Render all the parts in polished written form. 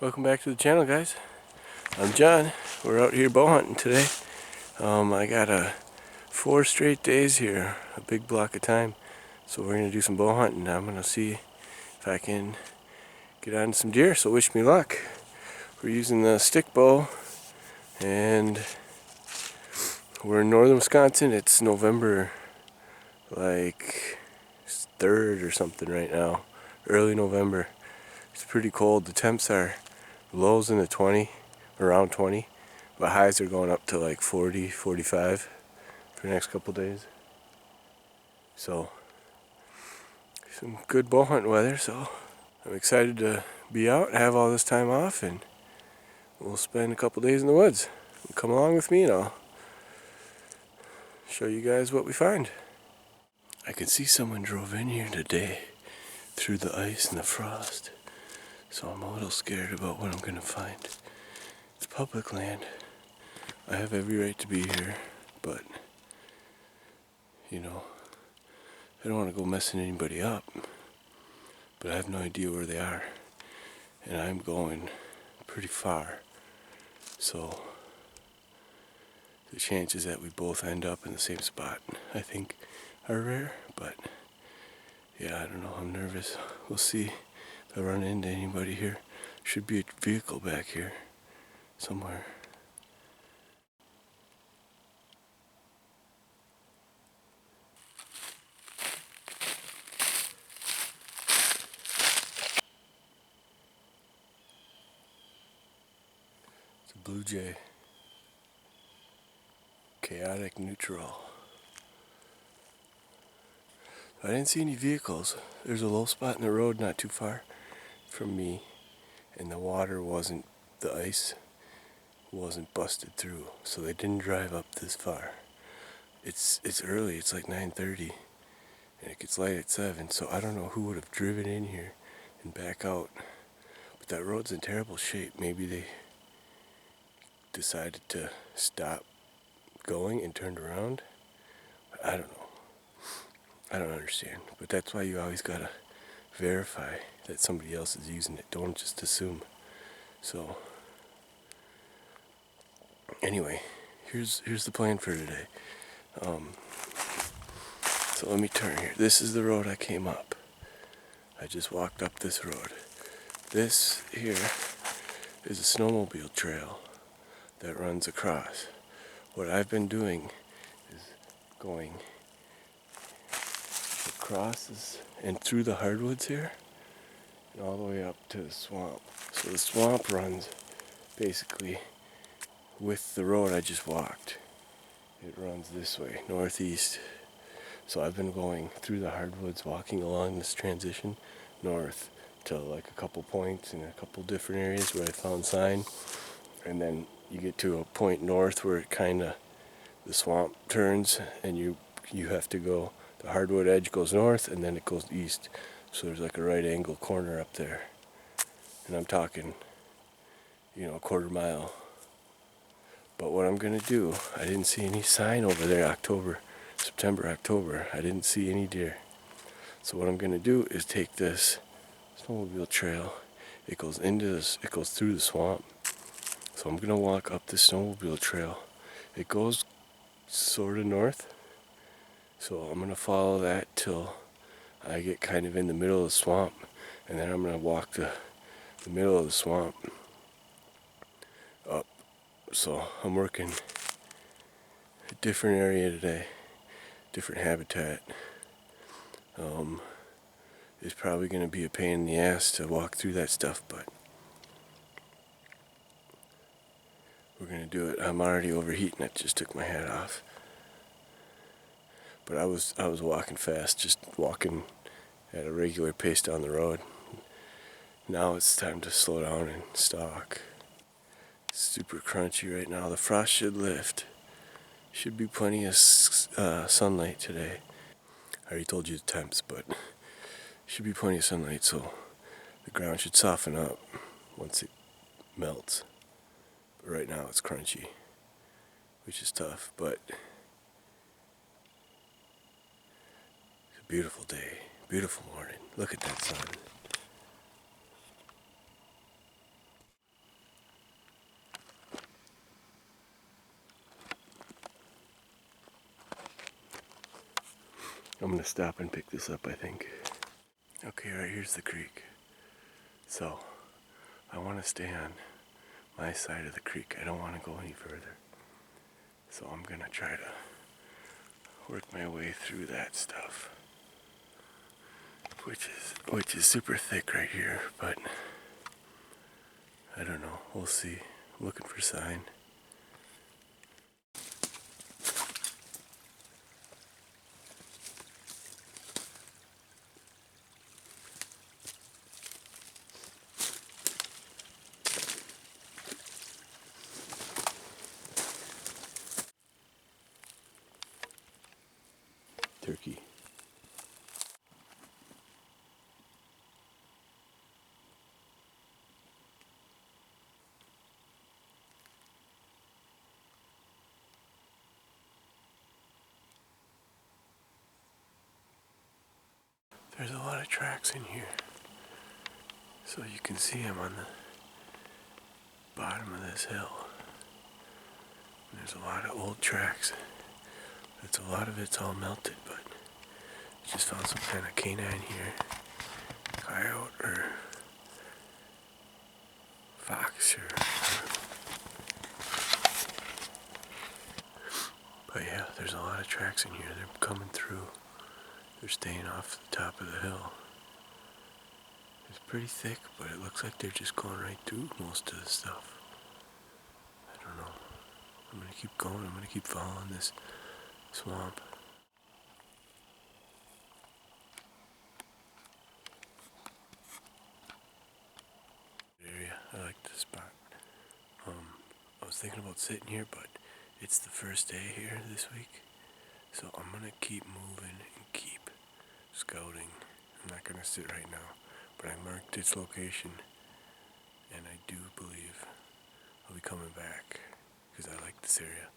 Welcome back to the channel, guys. I'm John. We're out here bow hunting today. I got 4 straight days here, a big block of time. So we're gonna do some bow hunting. I'm gonna see if I can get on some deer, so wish me luck. We're using the stick bow and we're in northern Wisconsin. It's November like 3rd or something right now, early November. It's pretty cold. The temps are lows in the 20, around 20, but highs are going up to like 40, 45 for the next couple days. So some good bow hunting weather, so I'm excited to be out, have all this time off, and we'll spend a couple days in the woods. Come along with me and I'll show you guys what we find. I can see someone drove in here today through the ice and the frost, so I'm a little scared about what I'm gonna find. It's public land. I have every right to be here, but you know, I don't want to go messing anybody up, but I have no idea where they are, and I'm going pretty far, so the chances that we both end up in the same spot, I think, are rare. But yeah, I don't know, I'm nervous. We'll see if I run into anybody here. Should be a vehicle back here somewhere. It's a blue jay. Chaotic neutral. I didn't see any vehicles. There's a low spot in the road not too far from me, and the water wasn't, the ice wasn't busted through, so they didn't drive up this far. It's early, it's like 9:30, and it gets light at 7, so I don't know who would have driven in here and back out. But that road's in terrible shape. Maybe they decided to stop going and turned around. I don't know. I don't understand, but that's why you always gotta verify that somebody else is using it. Don't just assume. So anyway, here's the plan for today. So let me turn here. This is the road I came up. I just walked up this road. This here is a snowmobile trail that runs across. What I've been doing is going across this and through the hardwoods here and all the way up to the swamp. So the swamp runs basically with the road I just walked. It runs this way, northeast. So I've been going through the hardwoods, walking along this transition north to like a couple points in a couple different areas where I found sign. And then you get to a point north where it kinda, the swamp turns and you have to go, the hardwood edge goes north and then it goes east. So there's like a right angle corner up there. And I'm talking, a quarter mile. But what I'm gonna do, I didn't see any sign over there September, October. I didn't see any deer. So what I'm gonna do is take this snowmobile trail. It goes through the swamp. So I'm gonna walk up the snowmobile trail. It goes sort of north. So I'm gonna follow that till I get kind of in the middle of the swamp, and then I'm gonna walk the middle of the swamp up. So I'm working a different area today, different habitat. It's probably gonna be a pain in the ass to walk through that stuff, but we're gonna do it. I'm already overheating. I just took my hat off. But I was walking fast, just walking at a regular pace down the road. Now it's time to slow down and stalk. It's super crunchy right now. The frost should lift. Should be plenty of sunlight today. I already told you the temps, but should be plenty of sunlight, so the ground should soften up once it melts. But right now it's crunchy, which is tough, but beautiful day, beautiful morning. Look at that sun. I'm gonna stop and pick this up, I think. Okay, right here's the creek. So, I want to stay on my side of the creek. I don't want to go any further. So I'm gonna try to work my way through that stuff. Which is super thick right here, but I don't know. We'll see. Looking for sign. Turkey. There's a lot of tracks in here. So you can see them on the bottom of this hill. And there's a lot of old tracks. A lot of it's all melted, but I just found some kind of canine here. Coyote or fox or... But yeah, there's a lot of tracks in here. They're coming through. They're staying off the top of the hill. It's pretty thick, but it looks like they're just going right through most of the stuff. I don't know. I'm gonna keep going. I'm gonna keep following this swamp. Area. I like this spot. I was thinking about sitting here, but it's the first day here this week. So I'm gonna keep moving and keep scouting. I'm not gonna sit right now, but I marked its location, and I do believe I'll be coming back because I like this area.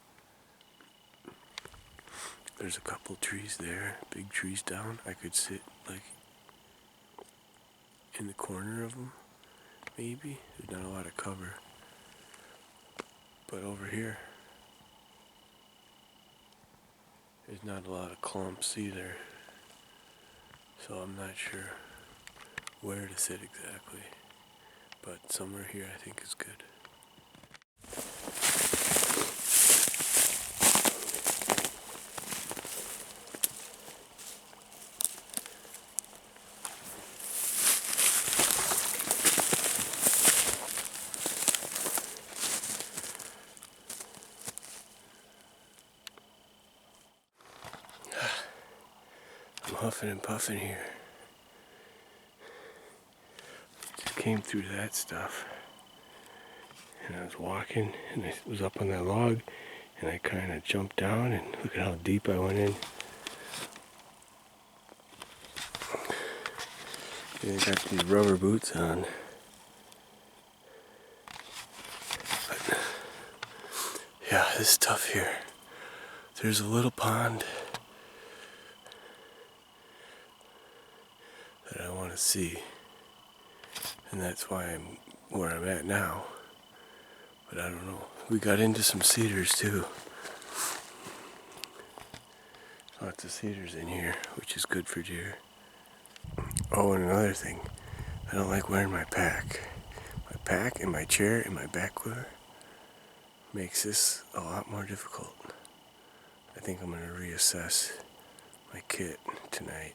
There's a couple trees there, big trees down. I could sit like in the corner of them, maybe. There's not a lot of cover, but over here there's not a lot of clumps either. So I'm not sure where to sit exactly, but somewhere here I think is good. I'm huffing and puffing here. Just came through that stuff. And I was walking and I was up on that log and I kind of jumped down and look at how deep I went in. And I got these rubber boots on. But yeah, this is tough here. There's a little pond that I want to see. And that's why I'm where I'm at now. But I don't know. We got into some cedars too. Lots of cedars in here, which is good for deer. Oh, and another thing. I don't like wearing my pack. My pack and my chair and my backwear makes this a lot more difficult. I think I'm going to reassess my kit tonight.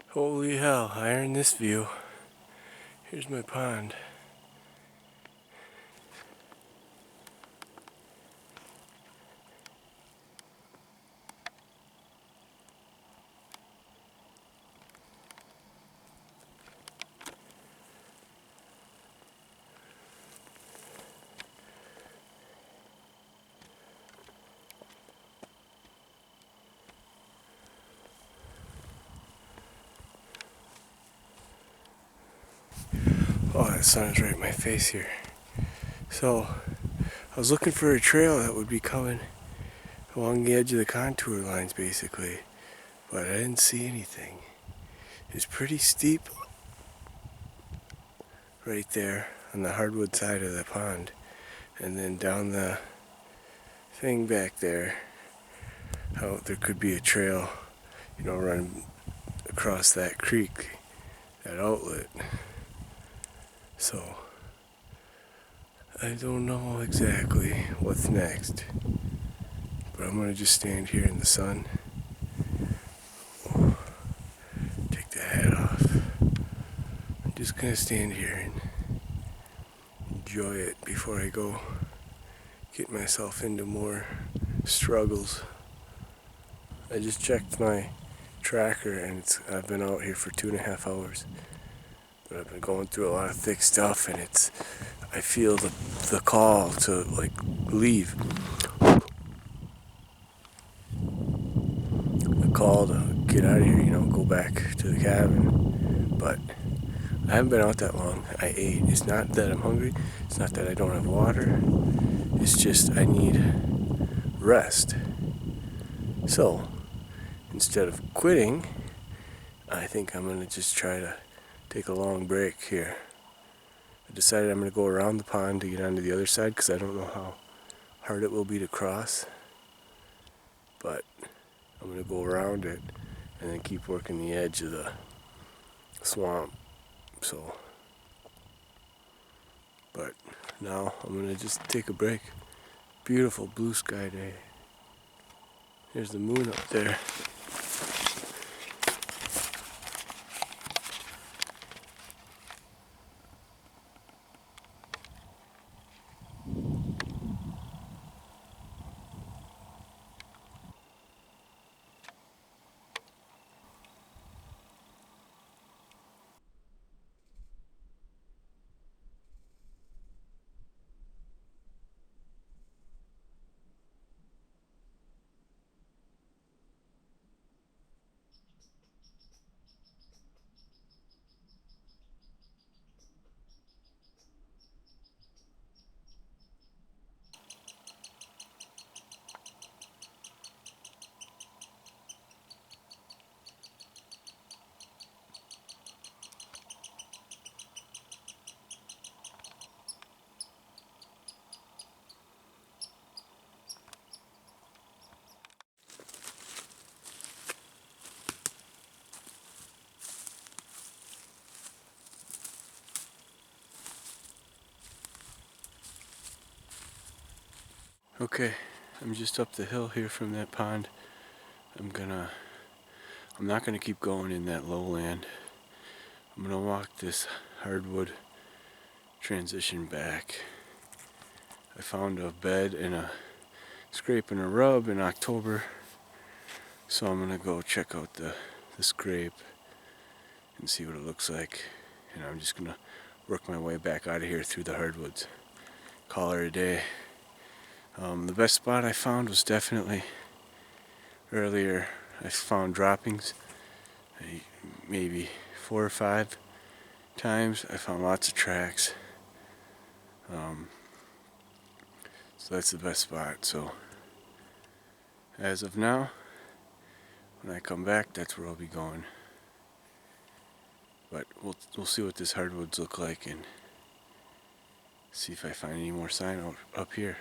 Holy hell, I earned this view. Here's my pond. Oh, that sun is right in my face here. So, I was looking for a trail that would be coming along the edge of the contour lines, basically. But I didn't see anything. It's pretty steep right there on the hardwood side of the pond. And then down the thing back there, how there could be a trail, you know, running across that creek, that outlet. So I don't know exactly what's next, but I'm gonna just stand here in the sun, take the hat off. I'm just gonna stand here and enjoy it before I go get myself into more struggles. I just checked my tracker and I've been out here for 2.5 hours. But I've been going through a lot of thick stuff and I feel the call to like leave. The call to get out of here, you know, go back to the cabin. But I haven't been out that long. I ate. It's not that I'm hungry. It's not that I don't have water. It's just I need rest. So instead of quitting, I think I'm gonna just try to take a long break here. I decided I'm gonna go around the pond to get onto the other side because I don't know how hard it will be to cross. But I'm gonna go around it and then keep working the edge of the swamp. So, but now I'm gonna just take a break. Beautiful blue sky day. There's the moon up there. Okay, I'm just up the hill here from that pond. I'm not gonna keep going in that lowland. I'm gonna walk this hardwood transition back. I found a bed and a scrape and a rub in October, so I'm gonna go check out the scrape and see what it looks like. And I'm just gonna work my way back out of here through the hardwoods. Call her a day. The best spot I found was definitely earlier. I found droppings, maybe 4 or 5 times. I found lots of tracks. So that's the best spot. So as of now, when I come back, that's where I'll be going. But we'll see what this hardwoods look like and see if I find any more sign up here.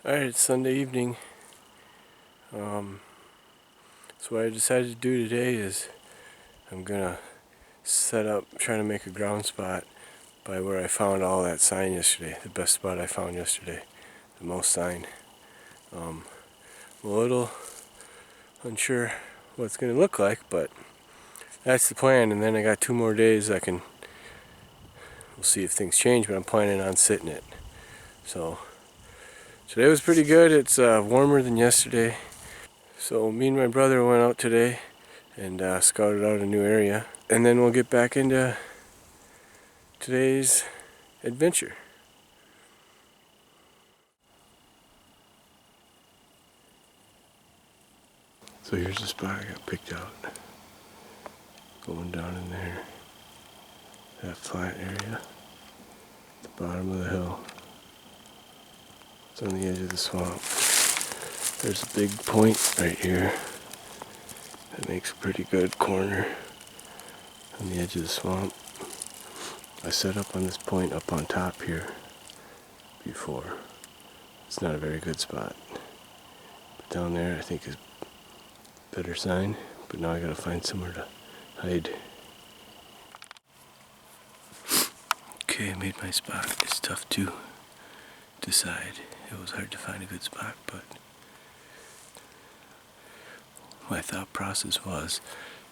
Alright, it's Sunday evening. So what I decided to do today is I'm gonna set up, trying to make a ground spot by where I found all that sign yesterday, the best spot I found yesterday, the most sign. I'm a little unsure what it's going to look like, but that's the plan. And then I got 2 more days. We'll see if things change, but I'm planning on sitting it. So today was pretty good. It's warmer than yesterday. So me and my brother went out today and scouted out a new area. And then we'll get back into today's adventure. So here's the spot I got picked out. Going down in there. That flat area. At the bottom of the hill. It's on the edge of the swamp. There's a big point right here that makes a pretty good corner on the edge of the swamp. I set up on this point up on top here before. It's not a very good spot. But down there I think is a better sign. But now I gotta find somewhere to hide. Okay, I made my spot. It's tough to decide. It was hard to find a good spot, but my thought process was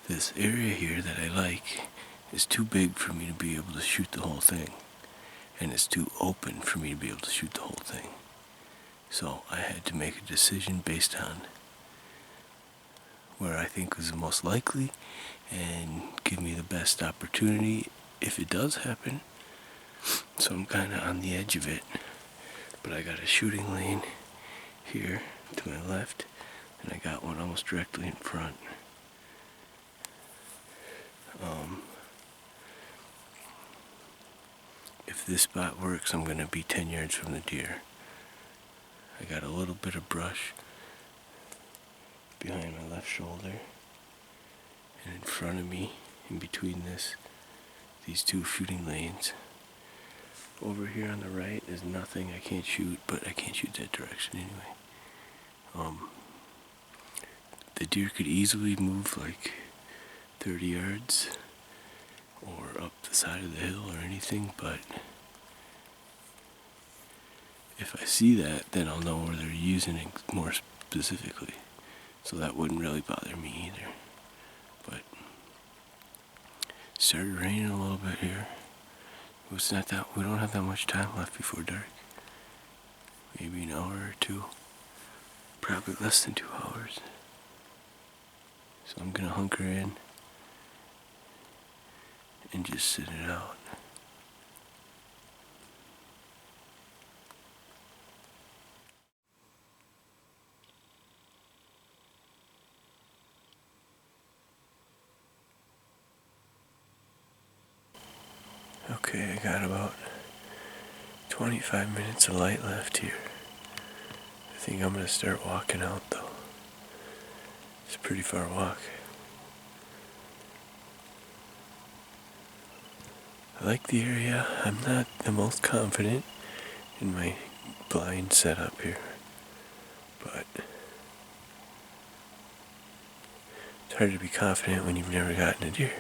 this area here that I like is too big for me to be able to shoot the whole thing, and it's too open for me to be able to shoot the whole thing. So I had to make a decision based on where I think was the most likely and give me the best opportunity if it does happen. So I'm kind of on the edge of it, but I got a shooting lane here to my left, and I got one almost directly in front. If this spot works, I'm going to be 10 yards from the deer. I got a little bit of brush behind my left shoulder, and in front of me, in between these 2 shooting lanes. Over here on the right is nothing. I can't shoot, but I can't shoot that direction anyway. The deer could easily move like 30 yards or up the side of the hill or anything, but if I see that, then I'll know where they're using it more specifically. So that wouldn't really bother me either. But it started raining a little bit here. We don't have that much time left before dark. Maybe an hour or 2. Probably less than 2 hours. So I'm gonna hunker in and just sit it out. Okay, I got about 25 minutes of light left here. I think I'm gonna start walking out though. It's a pretty far walk. I like the area. I'm not the most confident in my blind setup here, but it's hard to be confident when you've never gotten a deer.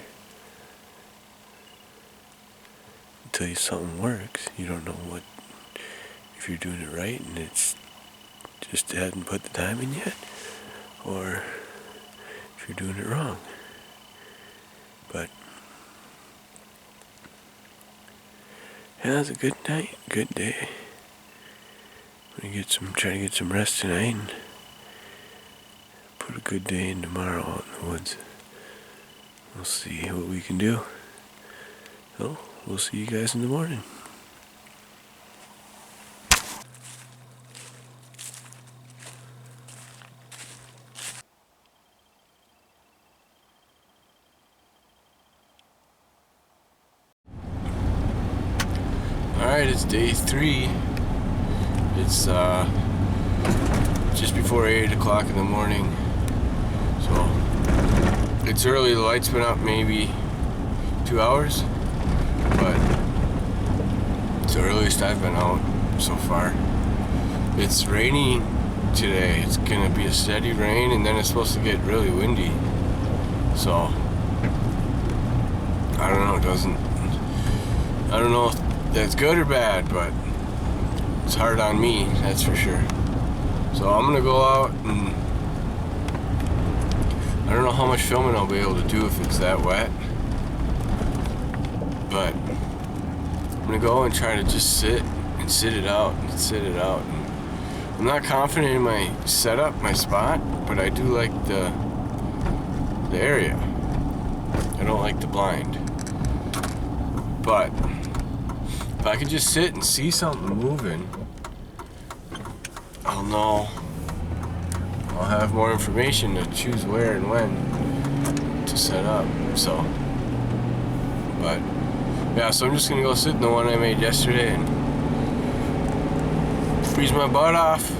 Until something works, you don't know if you're doing it right and it's just hadn't put the time in yet, or if you're doing it wrong. But yeah, it was a good night, good day. I'm gonna try to get some rest tonight and put a good day in tomorrow out in the woods. We'll see what we can do. So we'll see you guys in the morning. Alright, it's day 3. It's just before 8 o'clock in the morning. So it's early, the light's been up maybe 2 hours, but it's the earliest I've been out so far. It's raining today. It's gonna be a steady rain, and then it's supposed to get really windy. So I don't know, it doesn't I don't know if that's good or bad, but it's hard on me, that's for sure. So I'm gonna go out and I don't know how much filming I'll be able to do if it's that wet, but I'm gonna go and try to just sit it out. And I'm not confident in my setup, my spot, but I do like the area. I don't like the blind. But if I can just sit and see something moving, I'll know. I'll have more information to choose where and when to set up. So, but yeah, so I'm just gonna go sit in the one I made yesterday and freeze my butt off.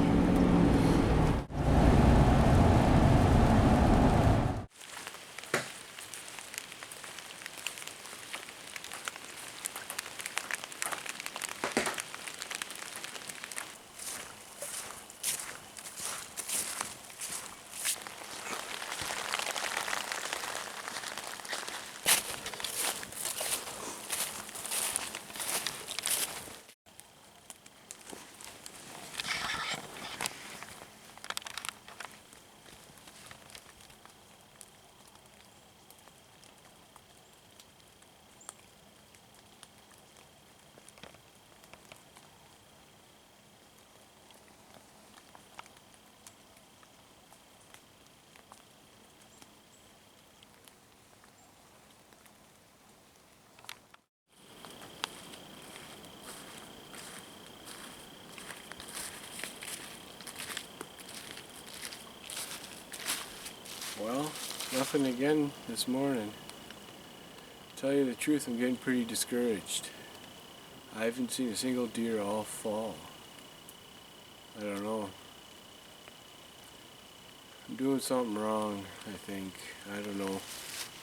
Well, nothing again this morning. To tell you the truth, I'm getting pretty discouraged. I haven't seen a single deer all fall. I don't know. I'm doing something wrong, I think. I don't know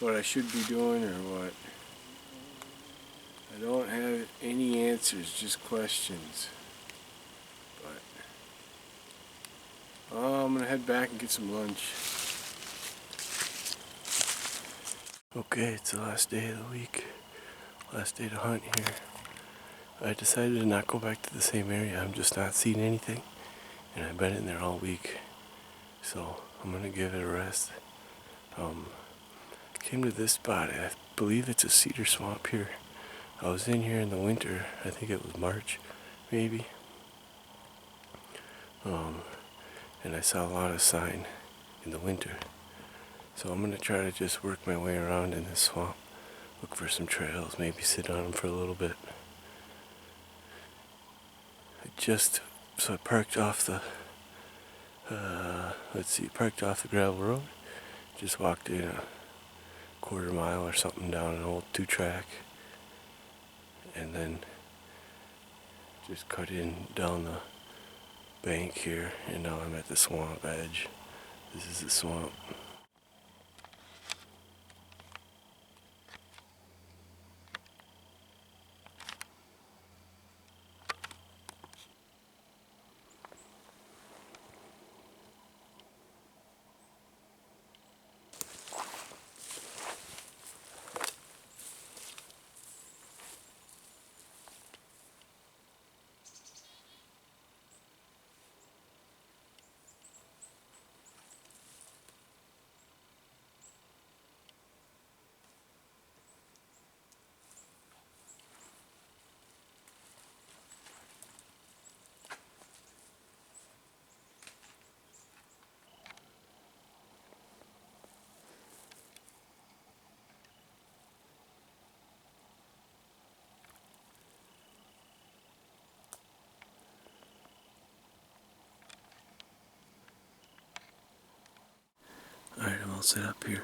what I should be doing or what. I don't have any answers, just questions. But I'm gonna head back and get some lunch. Okay, it's the last day of the week. Last day to hunt here. I decided to not go back to the same area. I'm just not seeing anything. And I've been in there all week. So I'm gonna give it a rest. Came to this spot. I believe it's a cedar swamp here. I was in here in the winter. I think it was March, maybe. And I saw a lot of sign in the winter. So I'm gonna try to just work my way around in this swamp. Look for some trails, maybe sit on them for a little bit. So I parked off the, parked off the gravel road. Just walked in a quarter mile or something down an old 2-track. And then just cut in down the bank here, and now I'm at the swamp edge. This is the swamp. Alright, I'm all set up here.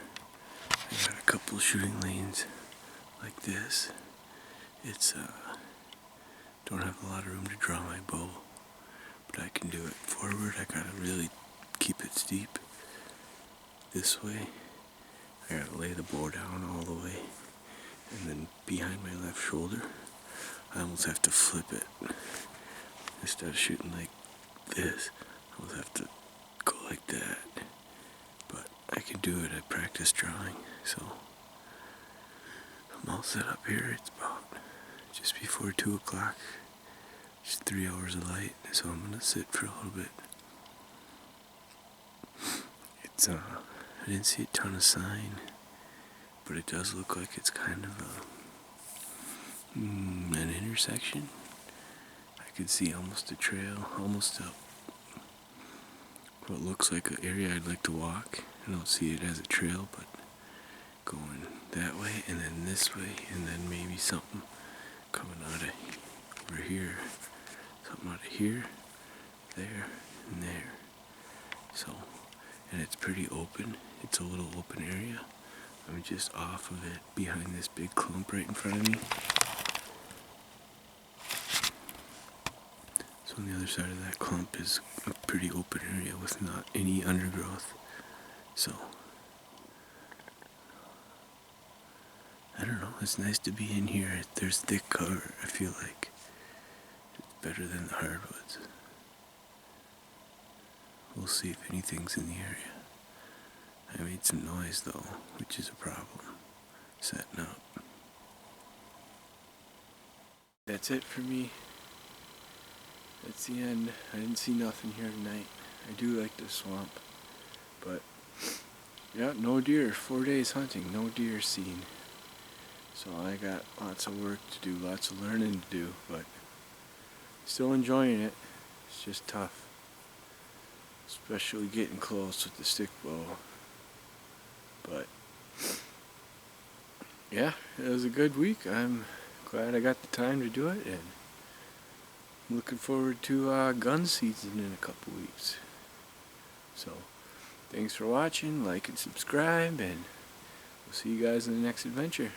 I got a couple shooting lanes like this. It's don't have a lot of room to draw my bow, but I can do it forward. I gotta really keep it steep this way. I gotta lay the bow down all the way, and then behind my left shoulder I almost have to flip it. Instead of shooting like this, I almost have to go like that. But I can do it. I practice drawing, so I'm all set up here. It's about just before 2 o'clock. Just 3 hours of light, so I'm gonna sit for a little bit. It's I didn't see a ton of sign, but it does look like it's kind of an intersection. I could see almost a trail, almost up what looks like an area I'd like to walk. I don't see it as a trail, but going that way and then this way and then maybe something coming out of over here. Something out of here, there, and there. So, and it's pretty open. It's a little open area. I'm just off of it behind this big clump right in front of me. So on the other side of that clump is a pretty open area with not any undergrowth. So, I don't know, it's nice to be in here. There's thick cover, I feel like. It's better than the hardwoods. We'll see if anything's in the area. I made some noise though, which is a problem. Setting up. That's it for me. That's the end. I didn't see nothing here tonight. I do like the swamp. But, yeah, no deer. 4 days hunting, no deer seen. So I got lots of work to do, lots of learning to do, but still enjoying it. It's just tough. Especially getting close with the stick bow. But, yeah, it was a good week. I'm glad I got the time to do it, and I'm looking forward to gun season in a couple weeks. So, thanks for watching, like and subscribe, and we'll see you guys in the next adventure.